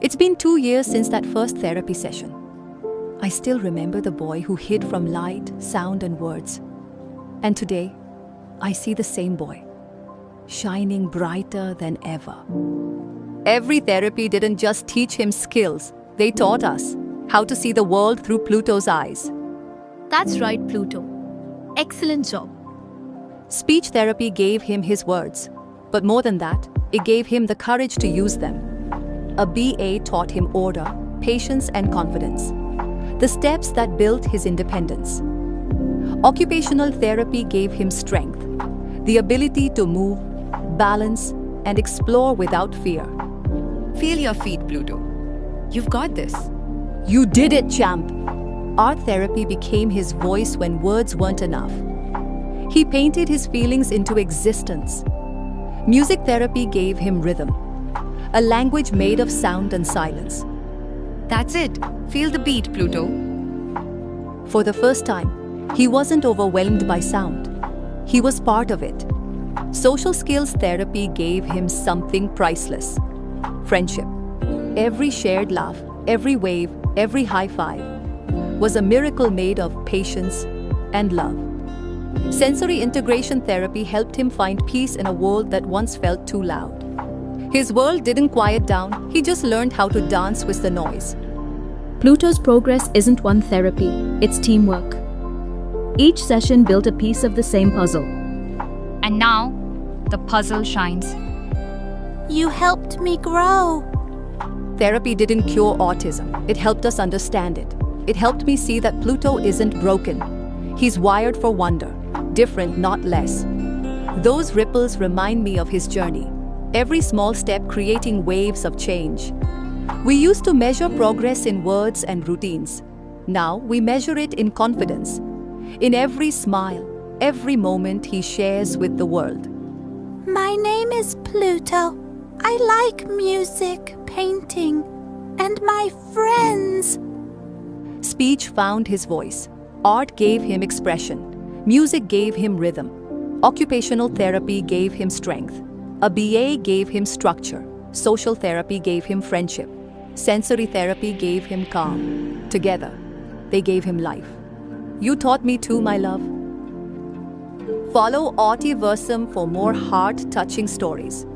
It's been 2 years since that first therapy session. I still remember the boy who hid from light, sound, and words. And today, I see the same boy, shining brighter than ever. Every therapy didn't just teach him skills, they taught us how to see the world through Pluto's eyes. That's right, Pluto. Excellent job. Speech therapy gave him his words, but more than that, it gave him the courage to use them. A BA taught him order, patience, and confidence, the steps that built his independence. Occupational therapy gave him strength, the ability to move, balance, and explore without fear. Feel your feet, Pluto. You've got this. You did it, champ! Art therapy became his voice when words weren't enough. He painted his feelings into existence. Music therapy gave him rhythm, a language made of sound and silence. That's it. Feel the beat, Pluto. For the first time, he wasn't overwhelmed by sound. He was part of it. Social skills therapy gave him something priceless: friendship. Every shared laugh, every wave, every high five was a miracle made of patience and love. Sensory integration therapy helped him find peace in a world that once felt too loud. His world didn't quiet down, he just learned how to dance with the noise. Pluto's progress isn't one therapy, it's teamwork. Each session built a piece of the same puzzle. And now, the puzzle shines. You helped me grow. Therapy didn't cure autism, it helped us understand it. It helped me see that Pluto isn't broken. He's wired for wonder, different, not less. Those ripples remind me of his journey, every small step creating waves of change. We used to measure progress in words and routines. Now we measure it in confidence, in every smile, every moment he shares with the world. My name is Pluto. I like music, painting, and my friends. Speech found his voice. Art gave him expression. Music gave him rhythm. Occupational therapy gave him strength. A BA gave him structure. Social therapy gave him friendship. Sensory therapy gave him calm. Together, they gave him life. You taught me too, my love. Follow Autiversum for more heart-touching stories.